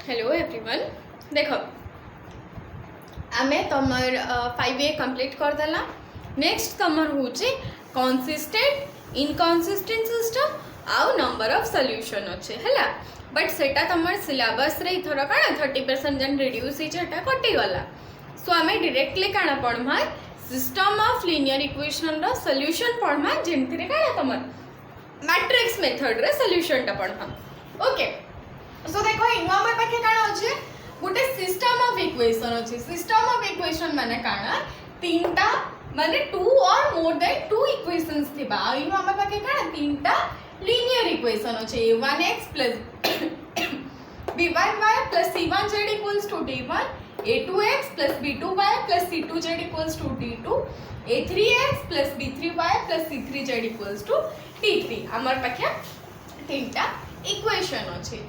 Hello everyone. देख आमे तमर 5A कंप्लीट करदेला। नेक्स्ट तमर हूँ कंसिस्टेंट इनकंसिस्टेंट सिस्टम आउ नंबर ऑफ सॉल्यूशन अच्छे है बट सेटा तमर सिलेबस रे इथर काना 30% जन रिड्यूस होटा कटिगला। सो आम डायरेक्टली काना पढ़मा सिस्टम ऑफ लिनियर इक्वेशन रो सॉल्यूशन पढ़मा जेमति रे काना तमर मैट्रिक्स मेथड रे सॉल्यूशन टा पढ़मा। ओके सो देखो इन हमर पाखे काना अछि गोटे सिस्टम ऑफ इक्वेशन अछि। सिस्टम ऑफ इक्वेशन माने काना तीनटा माने टू और मोर देन टू इक्वेशंस थिबा। इन हमर पाखे काना तीनटा लीनियर इक्वेशन अछि a1x plus b1y plus c1z equals to d1, a2x plus b2y plus c2z equals to d2, a3x plus b3y plus c3z equals to d3 हमर पाखे तीनटा इक्वेशन अछि।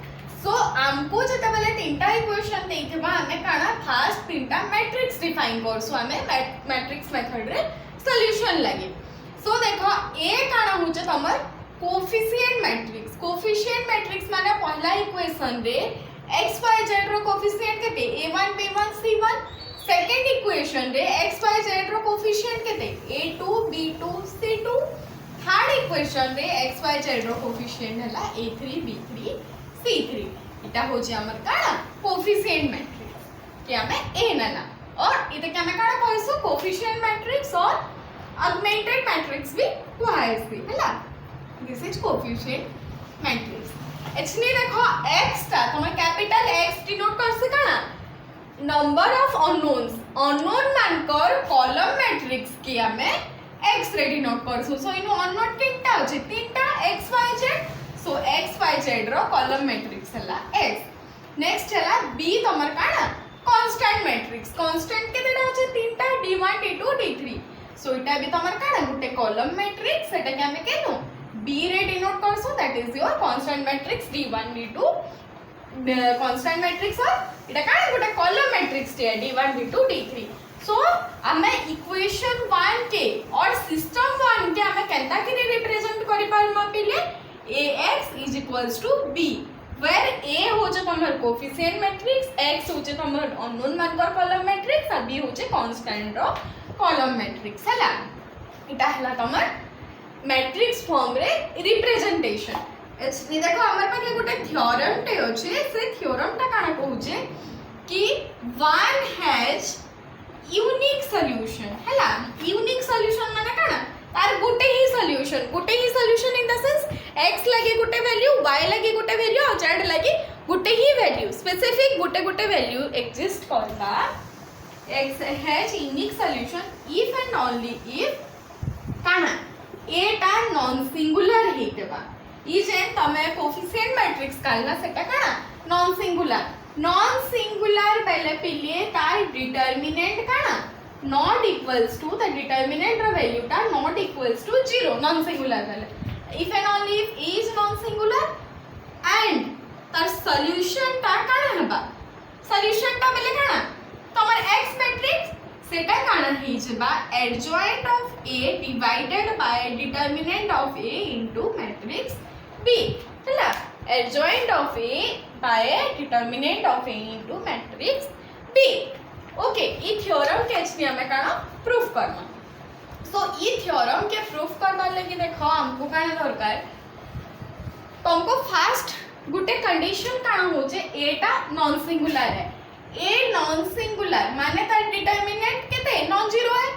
सो आमको जते बेले तीनटा इक्वेशन देइथिबा हमें काना फास्ट तीनटा मैट्रिक्स डिफाइन करसु हमें मैट्रिक्स मेथड रे सॉल्यूशन लागि। सो देखो ए काना होचे तमर कोफिशिएंट मैट्रिक्स। कोफिशिएंट मैट्रिक्स माने पहला इक्वेशन रे x y z रो कोफिशिएंट केते a1 b1 c1, second equation रे x y z रो कोफिशिएंट केते a2 b2 c2, third equation रे x y z रो कोफिशिएंट हला a3 b3 c3। इटा होची हमर काना कोफिशिएंट मैट्रिक्स के हमें ए नला और इते के हमें काना कहसु कोफिशिएंट मैट्रिक्स और ऑगमेंटेड मैट्रिक्स भी कहैसी हला। This is coefficient matrix. एचनी देखो x ता तमे कैपिटल x डिनोट करसे काना नंबर ऑफ अननोन्स अननोन मानकर कॉलम मैट्रिक्स के हमें x रे डिनोट करसु। सो इनो अननोन तीनटा अछि तीनटा x y z। So x y z रो कॉलम मैट्रिक्स हला x। नेक्स्ट हला b तमर काना कांस्टेंट मैट्रिक्स। कांस्टेंट केतेटा अछि तीनटा d1 d2 d3। सो इटा भी तमर काना गुटे कॉलम मैट्रिक्स सेटा के हमें केनो b रे डिनोट करसु that is your constant matrix d1 d2 constant matrix और इटा काना गुटे कॉलम मैट्रिक्स टे d1 d2 d3। सो हमें इक्वेशन 1 के और सिस्टम 1 के हमें केनता के रिप्रेजेंट करि पारमा पिले ax is equals to b where a होचे तमर कोफिशिएंट मैट्रिक्स, x होचे तमर अननोन मानकर कॉलम मैट्रिक्स और b होचे कांस्टेंट रो कॉलम मैट्रिक्स हला। इटा हला तमर मैट्रिक्स फॉर्म रे रिप्रेजेंटेशन। एचनी देखो हमर पाखे गोटे थ्योरम टे होचे से थ्योरम टा काना कहूचे कि one has unique solution हला। यूनिक सॉल्यूशन माने काना तार गोटे ही solution in the sense x लगे गोटे वैल्यू y लगे गोटे वैल्यू और z लगे गोटे ही वैल्यू स्पेसिफिक गोटे वैल्यू एग्जिस्ट करता। x has unique solution if and only if काना a टा नॉन सिंगुलर हेतबा। ई जे तमे कोफिशिएंट मैट्रिक्स कालना सेटा काना नॉन सिंगुलर पहले पिले तार डिटरमिनेंट काना not equals to the determinant ro value ta not equals to 0 non singular वाले। if and only if a is non singular and तार solution ता काना हबा solution ता बेले काना तमर x मैट्रिक्स सेटा काना ही जबा adjoint of a divided by determinant of a into matrix b हला adjoint of a by determinant of a into matrix b। Okay E theorem के एचनी हमें काना प्रूफ करना। सो ई थ्योरम के प्रूफ करबा लगी देखो हमको काना दरकार तुमको फर्स्ट गुटे कंडीशन काना होचे ए टा नॉन सिंगुलर है। ए नॉन सिंगुलर माने तार डिटरमिनेंट केते नॉन जीरो है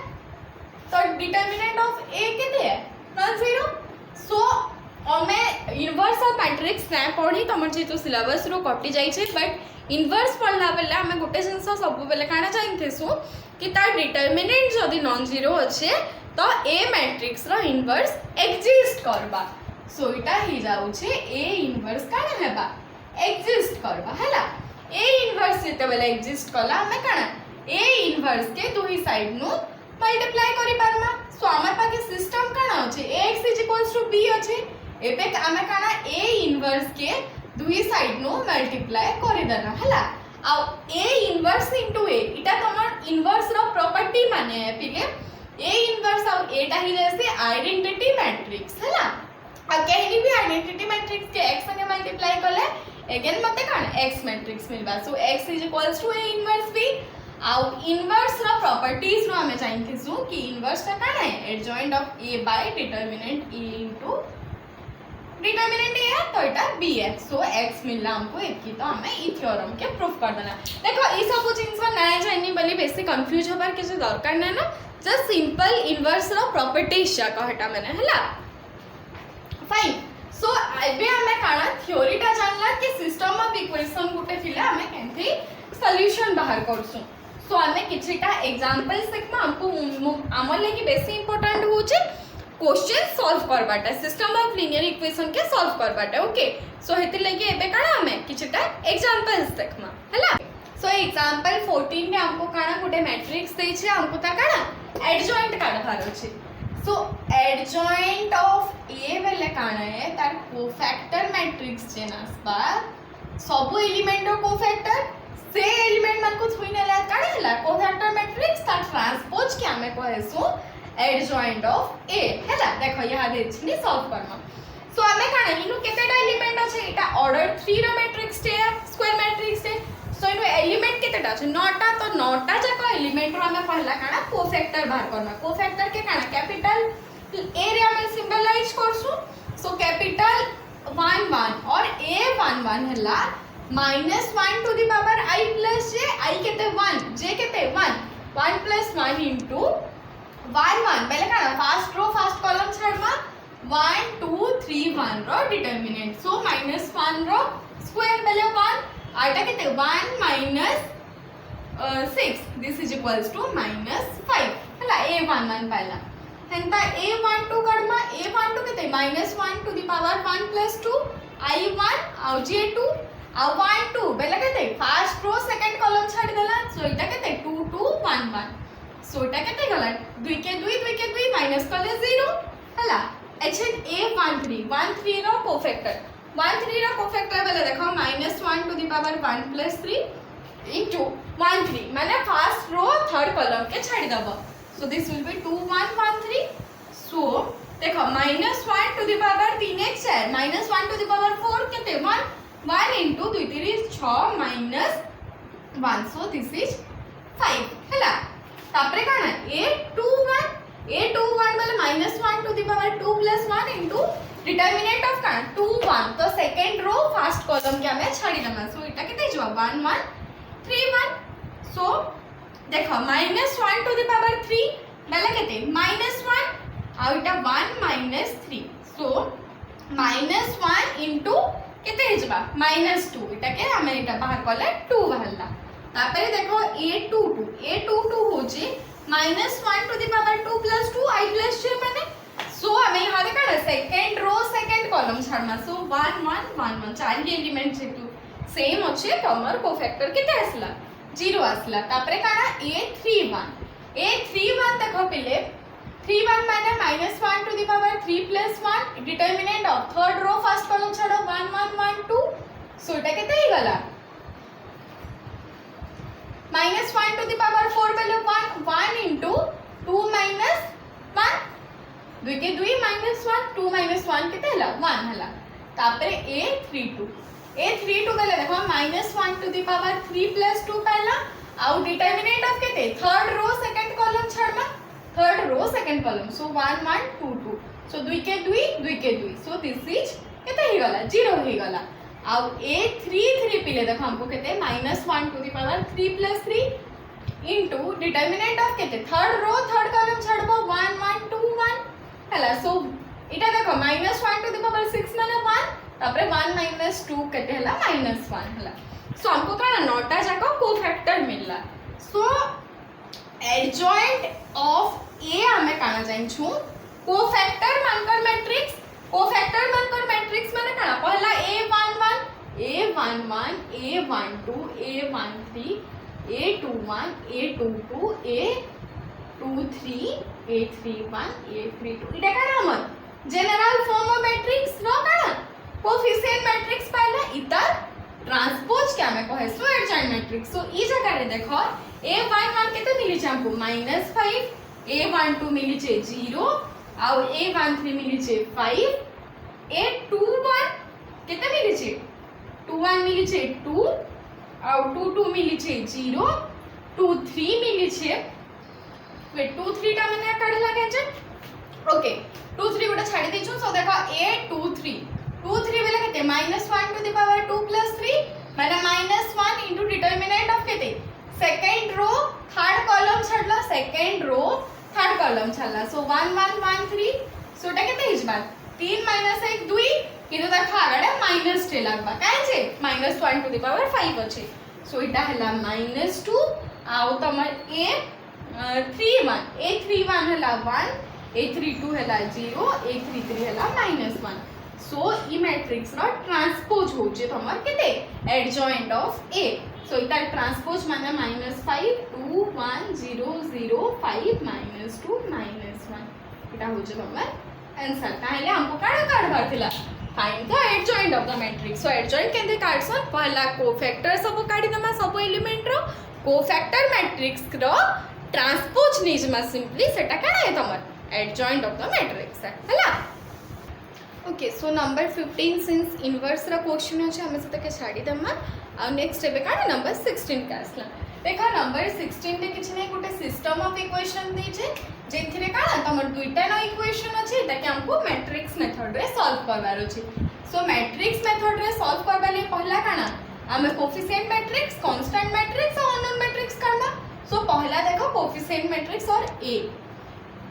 तो डिटरमिनेंट ऑफ ए केते है नॉन जीरो। सो हमें इनवर्स ऑफ मैट्रिक्स ना पढ़ी तमर जेतो सिलेबस रो कटि जाई छे बट इनवर्स पढ़ला बेले आम गोटे जिनस सब बेले काना जानतेसु कि तार डिटरमिनेंट जदि नॉन जीरो अच्छे तो ए मैट्रिक्स रो इनवर्स एग्जिस्ट करबा। सो इटा ही जाउछे ए इनवर्स काना हेबा एग्जिस्ट करबा हला। ए इनवर्स जेते बेले एग्जिस्ट कला हमें काना ए इनवर्स के दुही साइड नु मल्टीप्लाई करि पारमा। सो हमर पाके सिस्टम काना अछि ax = b अछि एबे हमें काना ए इनवर्स के दुई साइड नो मल्टीप्लाई कर देना हला। आ a इनवर्स इनटू a इटा तमर इनवर्स रो प्रॉपर्टी माने है पिले a इनवर्स और a टा ही जैसे आइडेंटिटी मैट्रिक्स हला। आ कहीं भी आइडेंटिटी मैट्रिक्स के x संगे मल्टीप्लाई करले अगेन मते काण x मैट्रिक्स मिलबा so x is equals to a inverse b आउ इनवर्स रा प्रॉपर्टीज रो हमें चाहिए कि इनवर्स का काण है adjoint of a by determinant a into determinant A है तो एटा बी है सो x मिलला हमको एकी तो हमें ई थ्योरम के प्रूफ कर देना देखो ई सब जिंस नाय जानी बली बेसी कंफ्यूज होबार किछ दरकार नै ना जस्ट सिंपल इनवर्स रो प्रॉपर्टीज जा कहटा माने हला फाइन सो एबे हमें काना थ्योरीटा जानला कि सिस्टम ऑफ इक्वेशन गुटे थिले हमें केंथि सॉल्यूशन बाहर करसु सो हमें किछटा एग्जांपल्स देखमा हमको हमर लागि बेसी इंपोर्टेंट होचे क्वेश्चन सॉल्व करबाटा सिस्टम ऑफ लीनियर इक्वेशन के सॉल्व करबाटा ओके सो हेति लगे एबे काना हमें किछटा एग्जांपल्स देखमा हला सो एग्जांपल 14 में हमको काना गुटे मैट्रिक्स दे छै हमको ता काना एडजॉइंट काढबार अछि सो एडजॉइंट ऑफ ए बेले काना है तार कोफैक्टर मैट्रिक्स जेनासबा सब एलिमेंट रो कोफैक्टर से एलिमेंट मन को थुई नेला काना हला कोफैक्टर मैट्रिक्स ता ट्रांसपोज के हमें कहसु एडजॉइंट ऑफ ए हैला देखो यहाँ देछनी सॉल्व करना सो हमें काना इनु केतेटा एलिमेंट अछि एटा ऑर्डर 3 रो मैट्रिक्स टे स्क्वायर मैट्रिक्स टे सो इनु एलिमेंट केतेटा अछि 9टा तो 9टा जाको एलिमेंट रो हमें पहला काना कोफैक्टर बाहर करना कोफैक्टर के काना कैपिटल एरिया में सिंबलाइज करसु सो कैपिटल 1 1 और a11 हैला -1 to the power i plus j i केते 1 j केते 1 1 प्लस 1 इनटू 1 1 पहले काना फर्स्ट रो फर्स्ट कॉलम छाड़मा 1 2 3 1 रो डिटरमिनेंट सो -1 रो स्क्वायर पहले 1 आटा केते 1 minus 6 this is equals to -5 हला a11 पहला हेंता a12 करमा a12 केते -1 to the power 1 plus 2 i1 आउ j2 आउ 1 2 पहला केते फर्स्ट रो सेकंड कॉलम छाड़ देला सो इटा केते 2 2 1 1 सो इटा केते गला 2 के 2 माइनस करले 0 हला अच्छा a13 रो कोफैक्टर 13 रो कोफैक्टर बेले देखो -1 to the power 1 plus 3 into 13 माने फर्स्ट रो थर्ड कॉलम के छाड़ी दबो so this will be 2 1 1 3 so देखो -1 to the power 3 1 4 -1 to the power 4 केते 1 1 into 2 3 6 minus 1 so this is 5 हला तापरे काना a21 वाले -1 to the power 2 plus 1 into determinant of काना 2 1 तो सेकंड रो फर्स्ट कॉलम के हमें छाड़ी दमा सो इटा केते जवा 1 1 3 1 सो देखो -1 टू द पावर 3 बेला केते -1 आ इटा 1 3 सो -1 इनटू केते जवा -2 इटा के हमें इटा बाहर कले 2 बाहरला तापरे देखो a22 होची -1 to the power 2 plus 2 i plus j माने सो हमें यहाँ देखा ना सेकंड रो सेकंड कॉलम छाड़ना सो 1 1 1 1 चार एलिमेंट जेतु सेम अच्छे तमर कोफैक्टर केते आसला 0 आसला तापरे काना a31 देखो पहले 31 माने -1 to the power 3 plus 1 determinant of third row first column छाड़ो 1 1 1 2 सो एटा केते ही गला -1 टू द पावर 4 पहले 1 1 इनटू 2 माइनस 1 2 के 2 -1 2 -1 केते हला 1 हला तापरे a32 गले देखो -1 टू द पावर 3 प्लस 2 पहला आउ डिटरमिनेंट ऑफ केते थर्ड रो सेकंड कॉलम छाड़ना third row second column so 1 1 2 2 so 2 के 2 सो दिस इज केते ही गला 0 ही गला आउ a33 पिले देखो हमको केते -1 to the power 3 plus 3 into determinant of केते थर्ड रो थर्ड कॉलम छाड़बो 1 1 2 1 हला सो इटा देखो -1 टू द पावर 6 माने 1 तापरे 1 2 केते हला -1 हला सो हमको काना नोटा जाको कोफैक्टर मिलला सो एडजॉइंट ऑफ ए हमें काना जाइन छु कोफैक्टर मानकर मैट्रिक्स माने काना पहला a11 a11 a12 a13 a21 a22 a23 a31 a32 इटा काना हमर जनरल फॉर्म ऑफ मैट्रिक्स रो काना कोफिशिएंट मैट्रिक्स पहला इतर ट्रांसपोज क्या मैं कहे सो एडजॉइंट मैट्रिक्स सो ई जगह रे देखो a11 केते मिली छै हमको -5 a12 मिली छै 0 आउ a13 मिली छै 5 a21 केते मिली छै 2 1 मिली छे 2 आउ 2 2 मिली छे 0 2 3 मिली छे वेट 2 3 टा मैंने काढ लागे छे ओके 2 3 गोटा छाडी देछु सो देखो a 2 3 2 3 बेले केते -1 टू द पावर 2 + 3 माने -1 इनटू डिटरमिनेंट ऑफ केते सेकंड रो थर्ड कॉलम छाडला सेकंड रो थर्ड कॉलम छाडला सो 1 1 1 3 सो टा केते हिजबा 3 - 1 2 किंतु देखो आगडे माइनस टे लागबा काय छे -1 टू द पावर 5 अछि सो इटा हला -2 आउ तमर a 3 1 a 3 1 हला 1 a 3 2 हला 0 a 3 3 हला -1 सो ई मैट्रिक्स रो ट्रांसपोज होचे तमर केते एडजॉइंट ऑफ a सो इटा ट्रांसपोज माने -5 2 1 0 0 5 -2 -1 इटा होचे तमर आंसर ताहले हमको काढा काढबार थिला find the adjoint of the Matrix so adjoint केते काढसन पहला कोफैक्टर सब काढी दमा सब एलिमेंट रो कोफैक्टर मैट्रिक्स रो ट्रांसपोज निजमा सिंपली सेटा काढा है तमर एडजॉइंट ऑफ द मैट्रिक्स हला okay so number 15 since inverse रा क्वेश्चन अछि हमें से के छाडी दमा आ नेक्स्ट एबे काढा नंबर 16 का आसला देखा नंबर 16 रे किछ नै गोटे सिस्टम ऑफ इक्वेशन दै छै जेथिरे काढा तमर दुईटा न इक्वेशन अछि एटा के हमको मैट्रिक्स मेथड रे सॉल्व करबार अछि सो मैट्रिक्स मेथड रे सॉल्व करबा ले पहला काढा हमें कोफिशिएंट मैट्रिक्स कांस्टेंट मैट्रिक्स और अननोन मैट्रिक्स करना सो पहला देखो कोफिशिएंट मैट्रिक्स और a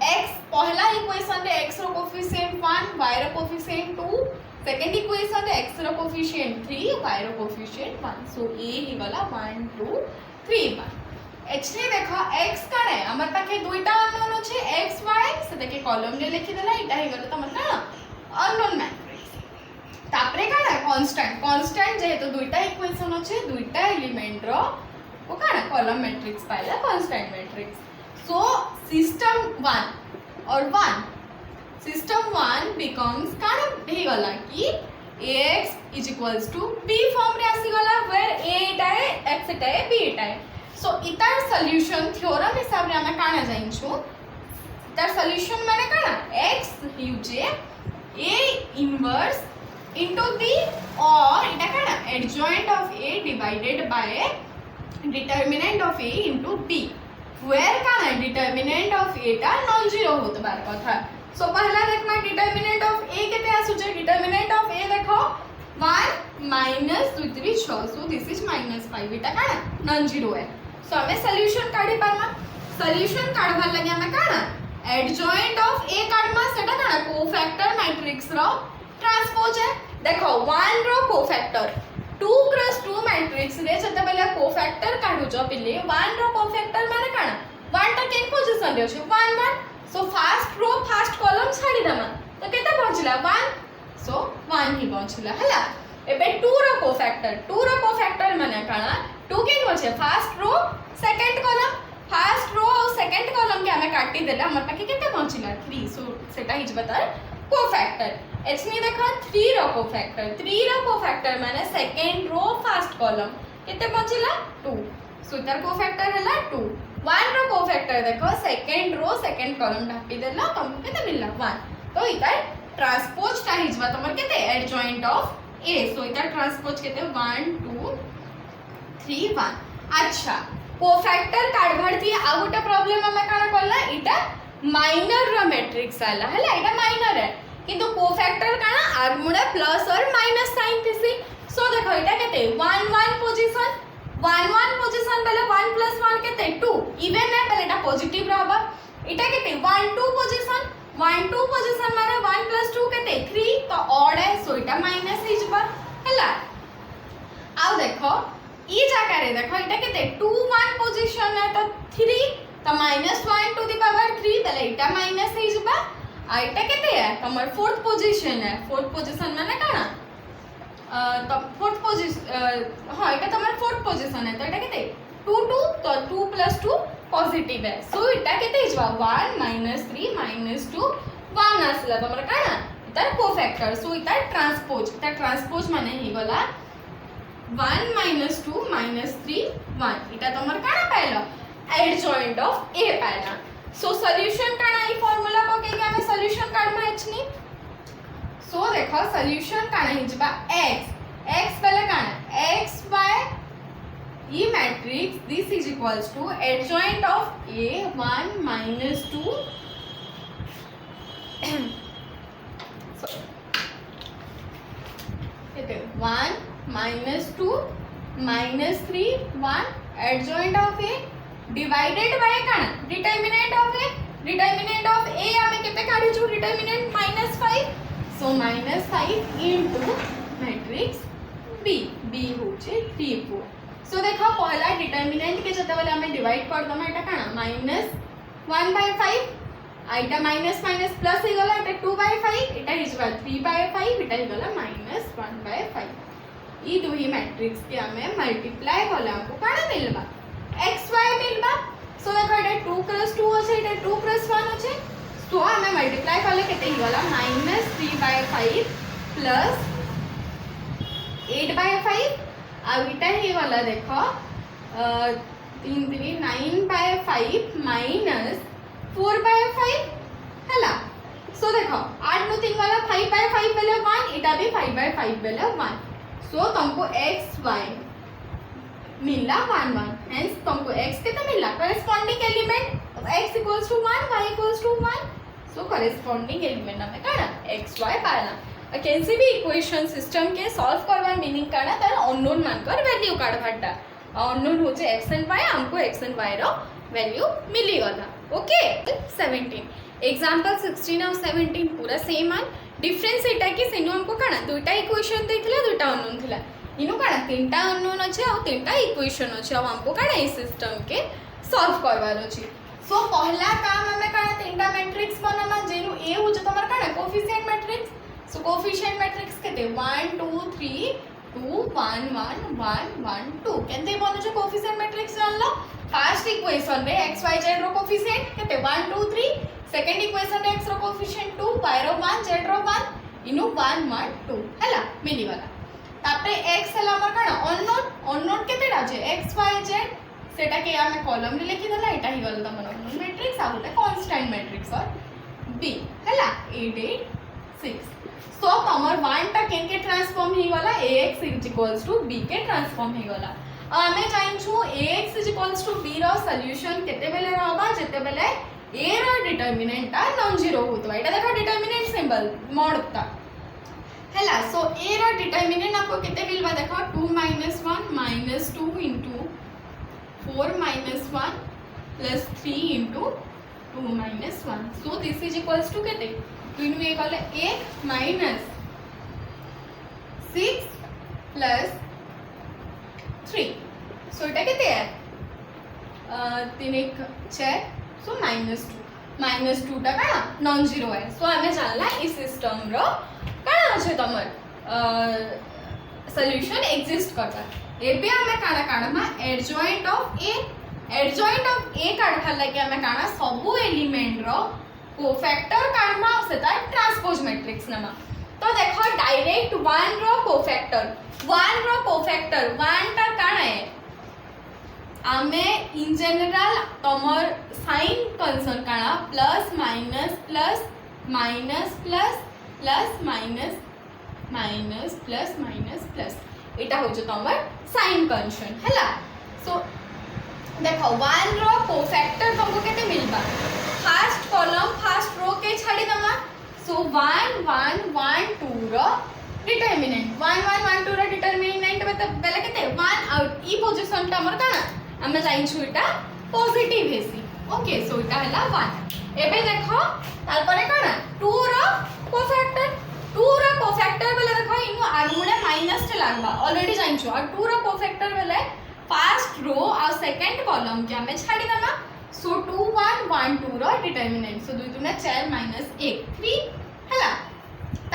x पहला इक्वेशन रे x रो कोफिशिएंट 1 y रो कोफिशिएंट 2 सेकंड इक्वेशन रे x रो कोफिशिएंट 3 y रो कोफिशिएंट 1 सो a ही वाला 1 2 3 1 h रे देखो x काणे हमर पाखे दुईटा अननोन अछि x y से देखे कॉलम रे लिखि देला इटा ही गलो तमर ना अननोन मैट्रिक्स तापरे काणे कांस्टेंट कांस्टेंट जेहेतु दुईटा इक्वेशन अछि दुईटा एलिमेंट रो वो काणे कॉलम मैट्रिक्स पाइला कांस्टेंट मैट्रिक्स सो सिस्टम 1 और 1 सिस्टम 1 becomes काणे हे गला कि ax b फॉर्म रे आसी गला वेयर a इटा है x इटा है b इटा है सो इतार सॉल्यूशन थ्योरम हिसाब रे हमें काना जाइछु इतार सॉल्यूशन माने काना x हिउजे a इनवर्स इनटू b और इटा काना adjoint of a divided by determinant of a into b where काना डिटरमिनेंट ऑफ a टा नॉन जीरो होत बार कथा सो पहला देखना डिटरमिनेंट ऑफ a केते आसुचे डिटरमिनेंट ऑफ a देखो 1 माइनस 2 3 6 सो दिस इज -5 इटा काना नॉन जीरो है सो हमें सॉल्यूशन काढी पारमा सॉल्यूशन काढवा लागि हमें काना एडजॉइंट ऑफ a काढमा सेटा काना कोफैक्टर मैट्रिक्स रो ट्रांसपोज है देखो 1 रो कोफैक्टर 2 क्रॉस 2 मैट्रिक्स रे जते बेले कोफैक्टर काढु जो पिले 1 रो कोफैक्टर माने काना 1 टा केन पोजीशन रे छै 1 1 so first row first column छाडी दमा तो केते पहुंचला 1 सो 1 ही पहुंचला हला एबे 2 रो कोफैक्टर माने काना 2 केन होचे फर्स्ट रो सेकंड और सेकंड कॉलम के हमें काटी देला हमर पाके केते पहुंचला 3 सो सेटा हिज बता कोफैक्टर एच ने देखो 3 रो कोफैक्टर माने सेकंड रो फर्स्ट कॉलम केते पहुंचला 2 सो इधर कोफैक्टर हला 2 1 रो कोफैक्टर देखो सेकंड रो सेकंड कॉलम ढापी देला तुमको केते मिलला 1 तो इधर ट्रांसपोज टा हिजबा तमर केते एडजॉइंट ऑफ a सो इधर ट्रांसपोज केते 1 2 3 1 अच्छा कोफैक्टर काढबार थी आ गोटे प्रॉब्लम हमें काना करला इटा माइनर रो मैट्रिक्स आला हला इटा माइनर है किंतु कोफैक्टर काना आगमुडे प्लस और माइनस साइन थिसी सो देखो इटा केते 1 1 पोजीशन बेले 1 + 1 केते 2 इवन है बेले इटा पॉजिटिव रहबा इटा केते 1 2 पोजीशन माने 1 + 2 केते 3 तो ऑड है सो इटा माइनस हिजबा हला आउ देखो ई जगह रे देखो इटा केते 2 1 पोजीशन है तो 3 तो -1 टू द पावर 3 बेले इटा माइनस हिजबा आ इटा केते है तमर फोर्थ पोजीशन माने काना तो फोर्थ पोजीशन हां इटा तमर फोर्थ पोजीशन है तो इटा केते 2 2 तो 2 + 2 पॉजिटिव है सो इटा केते हिजबा 1 -3 -2 1 आसला तमर काना इटा कोफैक्टर सो इटा ट्रांसपोज माने ही गला 1 -2 -3 1 इटा तमर काना pilo adjoint of a Pila so solution काना ई फार्मूला को के हमें सॉल्यूशन काढमा हछनी सो देखो सॉल्यूशन काना हिजबा x x बेले काना x by e matrix this is equals to adjoint of a 1 minus 2 so 1 minus 2 minus 3 1 adjoint of a divided by काना determinant of a आमे केते काढी छु determinant -5 so -5 into matrix b होचे t4 so देखो पहला determinant के जते बेले हमें divide कर दमा एटा काना -1/5 आइटा माइनस माइनस प्लस ही गला एटा 2/5 एटा हिजबा 3/5 एटा ही गला -1/5 ई दुही मैट्रिक्स के हमें मल्टीप्लाई कला हमको काना मिलबा xy मिलबा सो देखो एटा 2 क्रॉस 2 আছে एटा 2 क्रॉस 1 আছে तो हमें मल्टीप्लाई करले केते ही गला -3/5 प्लस 8/5 आ एटा ही गला देखो 3 3 9/5 माइनस 4/5 हला सो देखो 8 नु 3 वाला 5/5 बेले 1 एटा भी 5/5 बेले 1 सो तुमको xy मिला 1 1 हेंस तुमको x कितना मिला corresponding element x equals to 1 y equals to 1 so corresponding element हमें काना xy पाना कैसे भी इक्वेशन सिस्टम के सॉल्व करवा मीनिंग काना तार अननोन मानकर वैल्यू काढवाटा अननोन होचे x एंड y हमको x एंड y रो वैल्यू मिली गला ओके 17 एग्जांपल 16 और 17 पूरा सेम आन डिफरेंस एटा कि सेनु हमको काना दुईटा इक्वेशन देथिला दुईटा अननोन थिला इनु काना तीनटा अननोन अछि और तीनटा इक्वेशन अछि और हमको काना इस सिस्टम के सॉल्व करवार अछि सो पहला काम हमें काना तीनटा मैट्रिक्स बनामा जेनु ए होचे तमर काना coefficient Matrix so coefficient matrix केते 1 2 3 2 1 1 1 1 2 केते बनु छ कोएफिशिएंट मैट्रिक्स जानलो फर्स्ट इक्वेशन रे x y z रो कोएफिशिएंट केते 1 2 3 सेकंड इक्वेशन रे x रो कोएफिशिएंट 2 y रो 1 z रो 1 इनु 1 1 2 हला मिली वाला तापरे x हला हमर काना अननोन केतेटा छै x y z सेटा के हमें कॉलम रे लिखि देला एटा ही गल तमन अननोन मैट्रिक्स आ होता कांस्टेंट मैट्रिक्स और b हला 8 8 6 सो तमर 1 टा केन के ट्रांसफॉर्म ही वाला ax इक्वल्स टू b के ट्रांसफॉर्म ही वाला आमे जाइछु ax इक्वल्स टू b रो सॉल्यूशन केते बेले रहबा जेते बेले a रो डिटरमिनेंट ता नॉन जीरो होतबा एटा देखो डिटरमिनेंट सिंबल मोडता हला सो a रो डिटरमिनेंट आपको केते मिलबा देखो 2 1 -2 into 4 -1 plus 3 into 2 -1 so this is equals to केते तो इनु ए गले 1 minus 6 plus 3 सो एटा केते है 3 1 6 सो -2 टा काना नॉन जीरो है सो हमें जानला इस सिस्टम रो काना छै तमर सॉल्यूशन एग्जिस्ट करता एबे हमें काना काना मा एडजॉइंट ऑफ ए काढा लागे हमें काना सबु एलिमेंट रो कोफैक्टर काढमा सेता ट्रांसपोज मैट्रिक्स नमा तो देखो डायरेक्ट 1 रो कोफैक्टर 1 टा काना है आमे इन जनरल तमर साइन कंसर्न काना plus minus plus minus plus plus minus minus plus minus plus iota हो जो तमर साइन कंसर्न हला सो देखो 1 रो कोफैक्टर तुमको केते मिलबा फर्स्ट कॉलम फर्स्ट रो के छाडी दमा सो 1 1 1 2 रो डिटरमिनेंट 1 1 1 2 रो डिटरमिनेंट बेले केते 1 आउट ई पोजीशन ता हमर काना हमें जाइन छु एटा पॉजिटिव हेसी ओके सो एटा हला 1 एबे देखो तार परे काना 2 रो कोफैक्टर बेले देखो इनु आगुणे माइनस ते लागबा ऑलरेडी जाइन छु और 2 रो कोफैक्टर बेले फर्स्ट रो और सेकंड कॉलम के हमें छाडी दमा सो 2 1 1 2 रो डिटरमिनेंट सो 2 2 4 -1 3 हला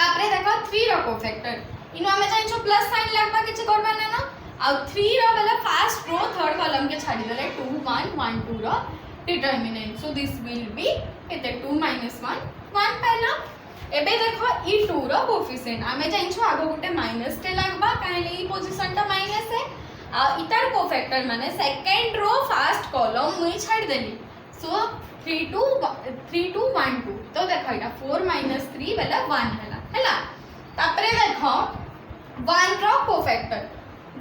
तापरे देखो 3 रो कोफैक्टर इनु हमें जाइन छु प्लस साइन लागबा किछ करबा ना और 3 रो बेले फर्स्ट रो थर्ड कॉलम के छाडी देले 2 1 1 2 रो determinant so this will be एते 2 -1 1 पहला एबे देखो ई 2 रो कोएफिशिएंट हमें जाइन छु आगो गुटे माइनस ते लागबा काहेले ई पोजीशन ता माइनस है आ इतर कोफैक्टर माने सेकंड रो फर्स्ट कॉलम मुई छाडी देली सो 3 2 1 2 तो देखो एटा 4 -3 बेला 1 हला तापरे देखो 1 रो कोफैक्टर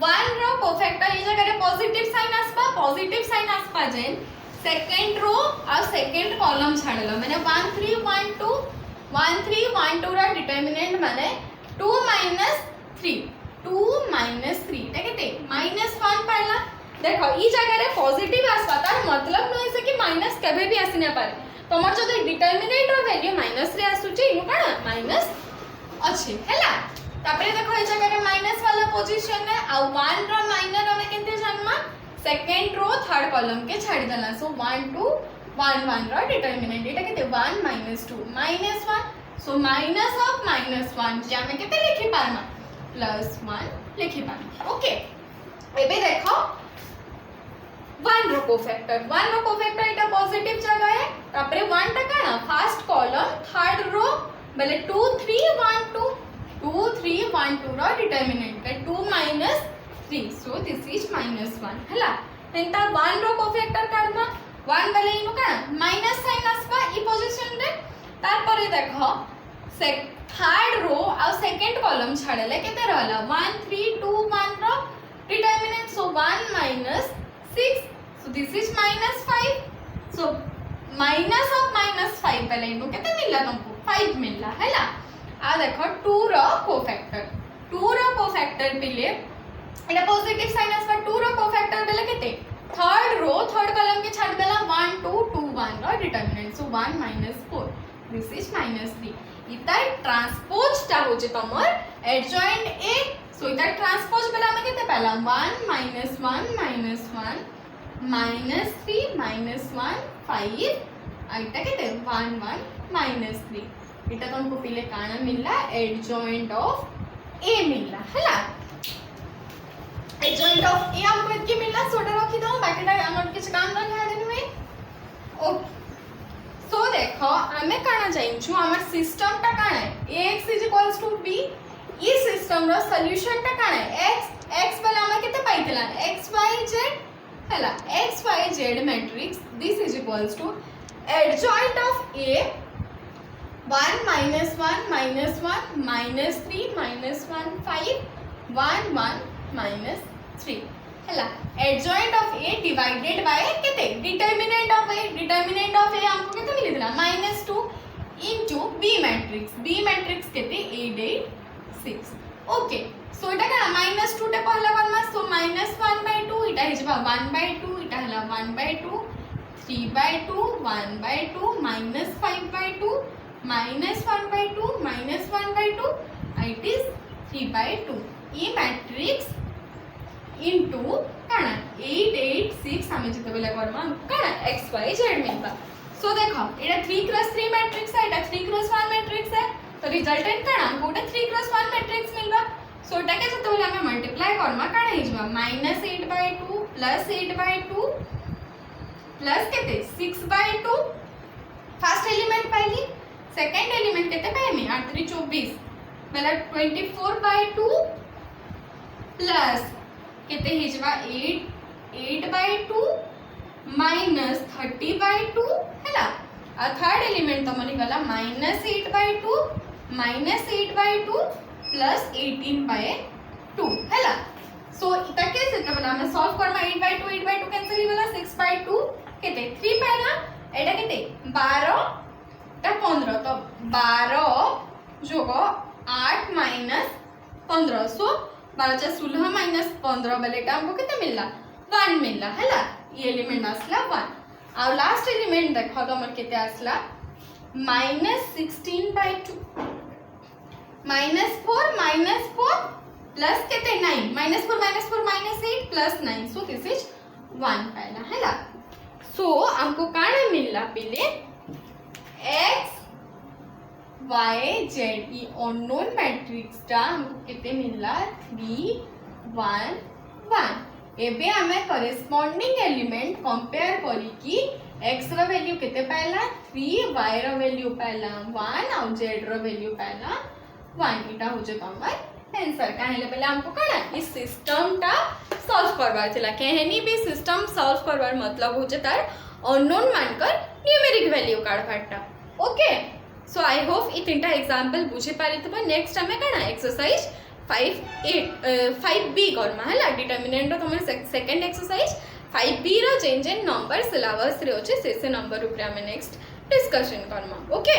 1 रो कोफैक्टर ये जगह पॉजिटिव साइन आसपा जेन सेकंड रो और सेकंड कॉलम छाड़ला माने 1 3 1 2 1 3 1 2 रा डिटरमिनेंट माने 2 3 2 3 केते -1 पाइला देखो ई जगह रे पॉजिटिव आसपा तार मतलब नय से कि माइनस केबे भी आसी ना पारे तमर जो डिटरमिनेंट रो वैल्यू माइनस रे आसुची इनु काना माइनस अछि हैला तापरे देखो ए जगह रे माइनस वाला पोजीशन रे आ 1 रो माइनर हमें केते जानमा सेकंड रो थर्ड कॉलम के छाड़ी देला सो 1 2 1 1 रो डिटरमिनेंट एटा केते 1 -2 -1 सो माइनस ऑफ -1 जे हमें केते लिखि पारमा +1 लिखि पारमा ओके एबे देखो 1 रो कोफैक्टर एटा पॉजिटिव जगह है तापरे 1 टा काना फर्स्ट कॉलम थर्ड रो बेले 2 3 1 2 2 3 1 2 रो डिटरमिनेंट है 2 3 so this is -1 हला एंता 1 रो कोफैक्टर काढमा 1 बेले इनु काना माइनस साइन आसपा ई पोजीशन रे तार परे देखो थर्ड रो और सेकंड कॉलम छाड़ले केते रहला 1 3 2 1 रो determinant so 1 -6 so this is -5 so minus of -5 बेले इनु केते मिलला तुमको 5 मिलला हला आ देखो 2 रो कोफैक्टर पिले एटा पॉजिटिव साइन आसपा 2 रो कोफैक्टर बेले केते थर्ड रो थर्ड कॉलम के छाड़ देला 1 2 2 1 रो डिटरमिनेंट सो 1 -4 दिस इज -3 इता ट्रांसपोज टा होजे तमर एडजॉइंट ए सो इता ट्रांसपोज बेला में केते पहला 1 -1 -1 -3 -1 5 आइटा केते 1 1 -3 इटा तुमको पिले काना मिलला एडजॉइंट ऑफ ए मिलला हला एडजॉइंट ऑफ ए हमको इतके मिलला सोटा रखी दो बाकीटा हमर किछ काम न है दिन में ओके सो देखो हमें काना जाइछु हमर सिस्टम टा काना है ax b ई सिस्टम रो सॉल्यूशन टा काना है x वाला हम केते पाइतला x y z हला x y z matrix this is equals to adjoint of a 1 -1 -1 -3 -1 5 1 1 -3 हला adjoint of a divided bye केते डिटरमिनेंट ऑफ a हमको केते मिली दिला -2 इनटू b मैट्रिक्स केते 8 8 6 ओके सो एटा का -2 टे पहला वनमा सो -1/2 इटा हिजबा 1/2 इटा हला 1/2 3/2 1/2 -5/2 -1/2 -1/2 it is 3/2 E matrix into काना 8 8 6 हमें जते बेला करमा काना x y z मिलबा सो देखो एटा 3x3 मैट्रिक्स है एटा 3x1 मैट्रिक्स है तो रिजल्टेंट काना हमको एटा 3x1 मैट्रिक्स मिलबा सो एटा के जते बेला हमें मल्टीप्लाई करमा काना हिजबा -8/2 +8/2 प्लस केते 6/2 फर्स्ट एलिमेंट पाइली सेकंड एलिमेंट केते पाइमी 8 3 24 बेला 24/2 प्लस केते हिजवा 8/2 -30/2 हैला आ थर्ड एलिमेंट तमनी गला -8/2 -8/2 प्लस 18/2 हैला सो इता कैसे तबला हम सॉल्व करमा 8/2 कैंसिल ही वाला 6/2 केते 3 पाइला एटा केते 12 ता 15 तो 12 जोगो 8 -15 सो 12 16 -15 बेलेटा हमको कितना मिलला 1 मिलला हैला ये एलिमेंट आसला 1 और लास्ट एलिमेंट देखो तो हमर केते आसला -16/2 -4 प्लस केते 9 -4 -8 प्लस 9 सो दिस इज 1 पहला हैला सो हमको काना मिलला पहले x y z ई अननोन मैट्रिक्स टा हमको केते मिलला 3 1 1 एबे हमें करेस्पोंडिंग एलिमेंट कंपेयर करी कि x रो वैल्यू केते पाइला 3 y रो वैल्यू पाइला 1 और z रो वैल्यू पाइला 1 इटा हो जे हमर आंसर काहेले पहले हमको काना इस सिस्टम टा सॉल्व करबार थिला केहनी भी सिस्टम सॉल्व करबार मतलब हो जे तार अननोन मानकर न्यूमेरिक वैल्यू काढबाटा ओके सो आई होप इ तीनटा एग्जांपल बुझे पारी तबा नेक्स्ट हमें काना एक्सरसाइज 5B करमा है डिटर्मिनेंट तुम सेकेंड एक्सरसाइज 5B जेन जेन नंबर सिलेबस रे अच्छे से नंबर उपरे आम नेक्स्ट डिस्कशन करमा ओके।